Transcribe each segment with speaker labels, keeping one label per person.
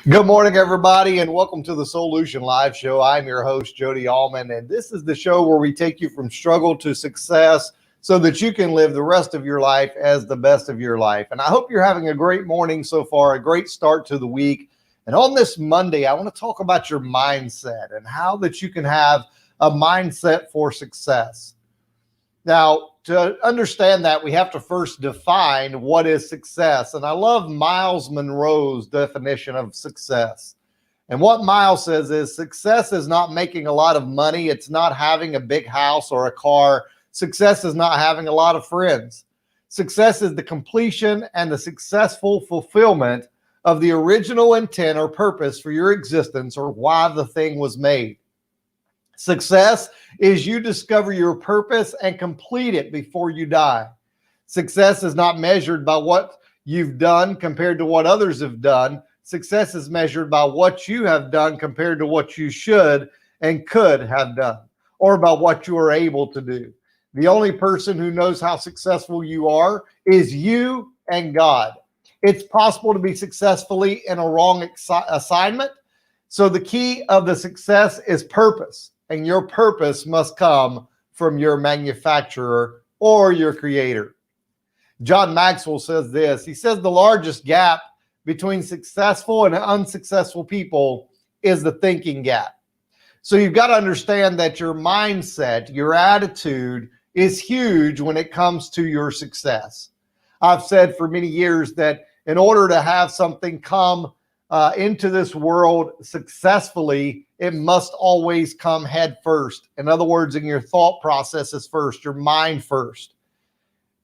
Speaker 1: Good morning, everybody, and welcome to the Soulution Live Show. I'm your host, Jody Almond, and this is the show where we take you from struggle to success so that you can live the rest of your life as the best of your life. And I hope you're having a great morning so far, a great start to the week. And on this Monday, I want to talk about your mindset and how that you can have a mindset for success. Now, to understand that, we have to first define what is success. And I love Miles Monroe's definition of success. And what Miles says is success is not making a lot of money. It's not having a big house or a car. Success is not having a lot of friends. Success is the completion and the successful fulfillment of the original intent or purpose for your existence or why the thing was made. Success is you discover your purpose and complete it before you die. Success is not measured by what you've done compared to what others have done. Success is measured by what you have done compared to what you should and could have done, or by what you are able to do. The only person who knows how successful you are is you and God. It's possible to be successfully in a wrong assignment. So the key of the success is purpose. And your purpose must come from your manufacturer or your creator. John Maxwell says this. He says the largest gap between successful and unsuccessful people is the thinking gap. So you've got to understand that your mindset, your attitude is huge when it comes to your success. I've said for many years that in order to have something come into this world successfully, it must always come head first. In other words, in your thought processes first, your mind first.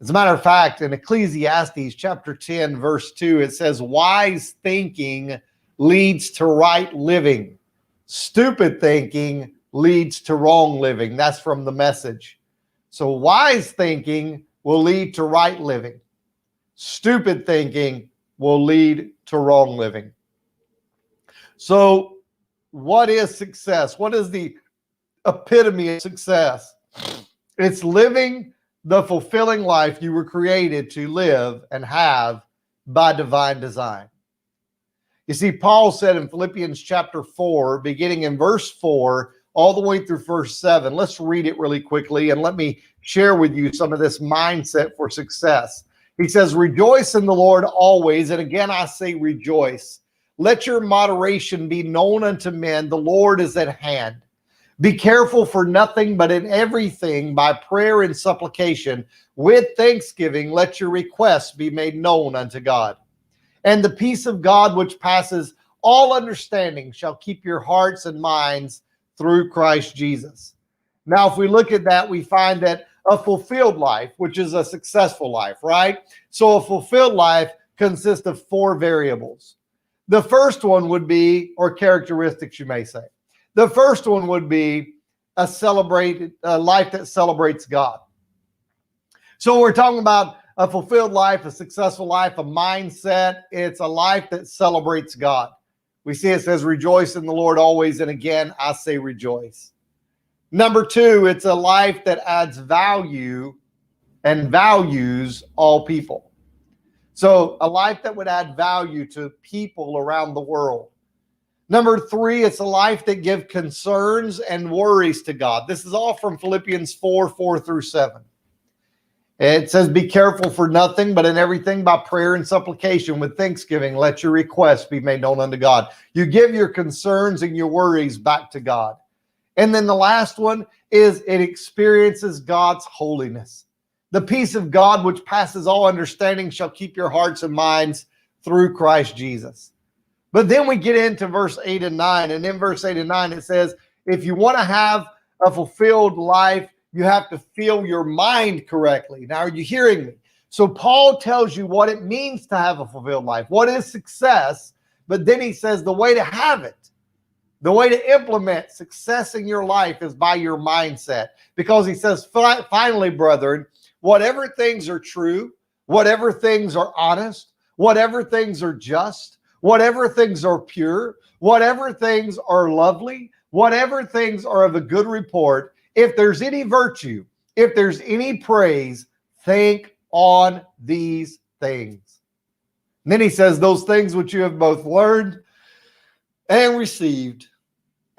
Speaker 1: As a matter of fact, in Ecclesiastes chapter 10, verse 2, it says, wise thinking leads to right living. Stupid thinking leads to wrong living. That's from the Message. So wise thinking will lead to right living. Stupid thinking will lead to wrong living. So what is success? What is the epitome of success? It's living the fulfilling life you were created to live and have by divine design. You see, Paul said in Philippians chapter 4, beginning in verse 4, all the way through verse 7. Let's read it really quickly and let me share with you some of this mindset for success. He says, rejoice in the Lord always. And again, I say rejoice. Let your moderation be known unto men. The Lord is at hand. Be careful for nothing, but in everything by prayer and supplication with thanksgiving, let your requests be made known unto God. And the peace of God, which passes all understanding, shall keep your hearts and minds through Christ Jesus. Now, if we look at that, we find that a fulfilled life, which is a successful life, right? So a fulfilled life consists of 4 variables. The first one would be, or characteristics you may say. The first one would be a life that celebrates God. So we're talking about a fulfilled life, a successful life, a mindset. It's a life that celebrates God. We see it says, rejoice in the Lord always. And again, I say rejoice. Number 2, it's a life that adds value and values all people. So a life that would add value to people around the world. Number 3, it's a life that gives concerns and worries to God. This is all from Philippians 4 through 7. It says, be careful for nothing, but in everything by prayer and supplication with thanksgiving, let your requests be made known unto God. You give your concerns and your worries back to God. And then the last one is it experiences God's holiness. The peace of God, which passes all understanding, shall keep your hearts and minds through Christ Jesus. But then we get into verse 8 and 9. And in verse 8 and 9, it says, if you want to have a fulfilled life, you have to fill your mind correctly. Now, are you hearing me? So Paul tells you what it means to have a fulfilled life. What is success? But then he says the way to have it, the way to implement success in your life is by your mindset. Because he says, finally, brethren, whatever things are true, whatever things are honest, whatever things are just, whatever things are pure, whatever things are lovely, whatever things are of a good report, if there's any virtue, if there's any praise, think on these things. And then he says, those things which you have both learned and received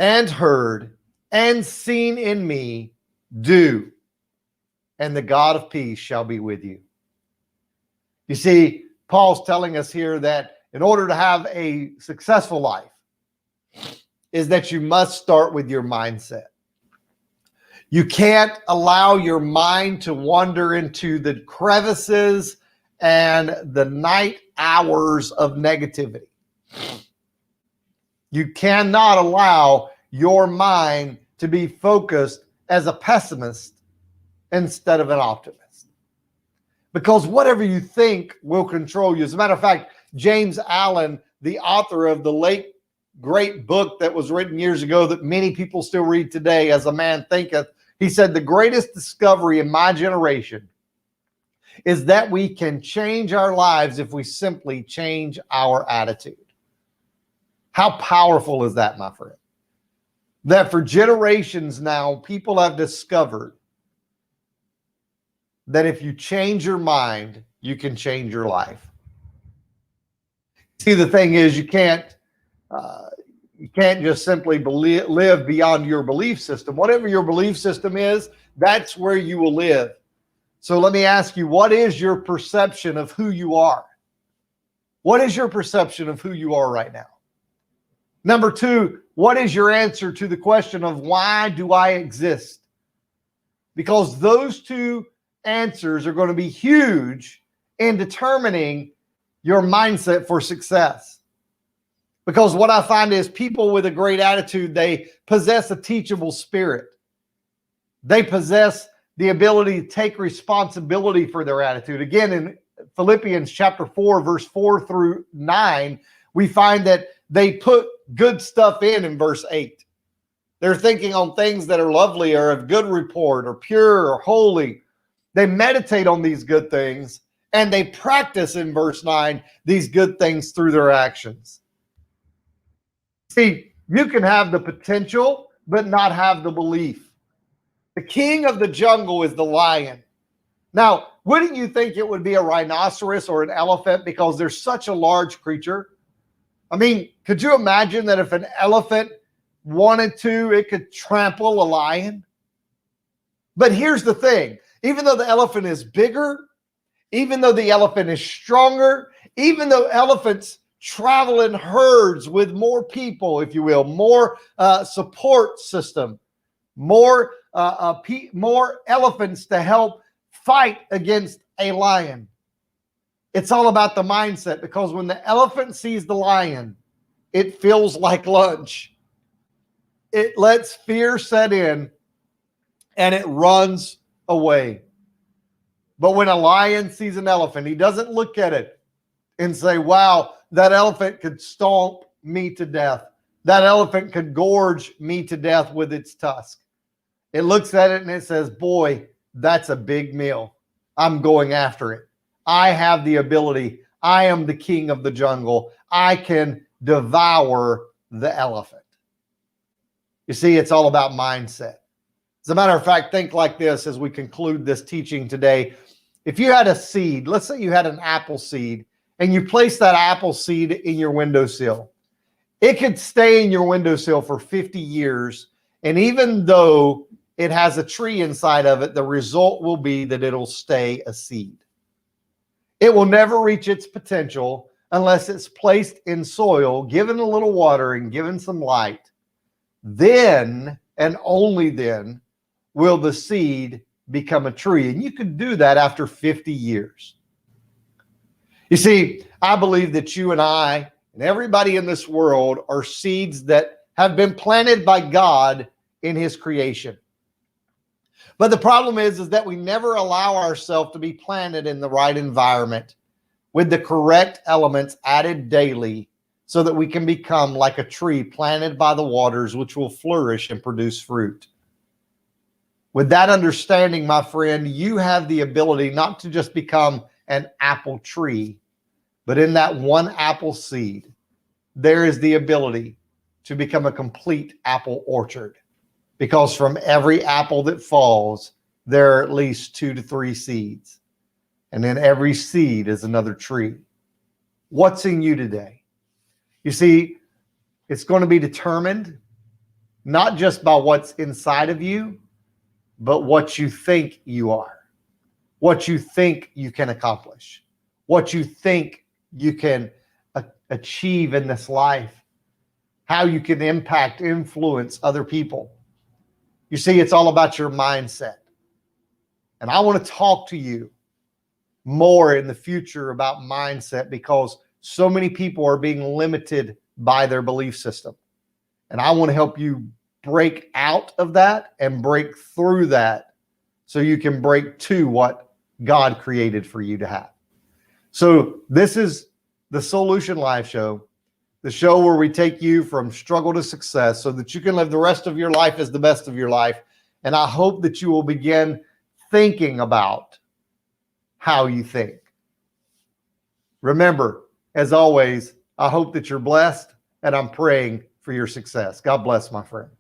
Speaker 1: and heard and seen in me, do, and the God of peace shall be with you. You see, Paul's telling us here that in order to have a successful life is that you must start with your mindset. You can't allow your mind to wander into the crevices and the night hours of negativity. You cannot allow your mind to be focused as a pessimist instead of an optimist. Because whatever you think will control you. As a matter of fact, James Allen, the author of the late great book that was written years ago that many people still read today, As a Man Thinketh, he said, the greatest discovery in my generation is that we can change our lives if we simply change our attitude. How powerful is that, my friend? That for generations now, people have discovered that if you change your mind, you can change your life. See, the thing is, you can't just simply live beyond your belief system. Whatever your belief system is, that's where you will live. So let me ask you, what is your perception of who you are? What is your perception of who you are right now? Number two, what is your answer to the question of why do I exist? Because those two answers are going to be huge in determining your mindset for success. Because what I find is people with a great attitude, they possess a teachable spirit. They possess the ability to take responsibility for their attitude. Again, in Philippians chapter 4, verse 4 through 9, we find that they put good stuff in verse 8. They're thinking on things that are lovely or of good report or pure or holy. They meditate on these good things and they practice in verse 9 these good things through their actions. See, you can have the potential but not have the belief. The king of the jungle is the lion. Now, wouldn't you think it would be a rhinoceros or an elephant because they're such a large creature? I mean, could you imagine that if an elephant wanted to, it could trample a lion? But here's the thing. Even though the elephant is bigger, even though the elephant is stronger, even though elephants travel in herds with more people, if you will, more support system, more elephants to help fight against a lion. It's all about the mindset, because when the elephant sees the lion, it feels like lunch. It lets fear set in and it runs away. But when a lion sees an elephant, he doesn't look at it and say, wow, that elephant could stomp me to death. That elephant could gorge me to death with its tusk. It looks at it and it says, boy, that's a big meal. I'm going after it. I have the ability. I am the king of the jungle. I can devour the elephant. You see, it's all about mindset. As a matter of fact, think like this as we conclude this teaching today. If you had a seed, let's say you had an apple seed, and you place that apple seed in your windowsill, it could stay in your windowsill for 50 years. And even though it has a tree inside of it, the result will be that it'll stay a seed. It will never reach its potential unless it's placed in soil, given a little water and given some light. Then, and only then, will the seed become a tree. And you can do that after 50 years. You see, I believe that you and I and everybody in this world are seeds that have been planted by God in his creation. But the problem is that we never allow ourselves to be planted in the right environment with the correct elements added daily so that we can become like a tree planted by the waters, which will flourish and produce fruit. With that understanding, my friend, you have the ability not to just become an apple tree, but in that one apple seed, there is the ability to become a complete apple orchard. Because from every apple that falls, there are at least 2 to 3 seeds. And in every seed is another tree. What's in you today? You see, It's going to be determined not just by what's inside of you, but what you think you are, what you think you can accomplish, what you think you can achieve in this life, how you can impact, influence other people. You see, it's all about your mindset. And I want to talk to you more in the future about mindset because so many people are being limited by their belief system. And I want to help you break out of that and break through that so you can break to what God created for you to have. So this is the Soulution Live Show, the show where we take you from struggle to success so that you can live the rest of your life as the best of your life. And I hope that you will begin thinking about how you think. Remember, as always, I hope that you're blessed, and I'm praying for your success. God bless, my friend.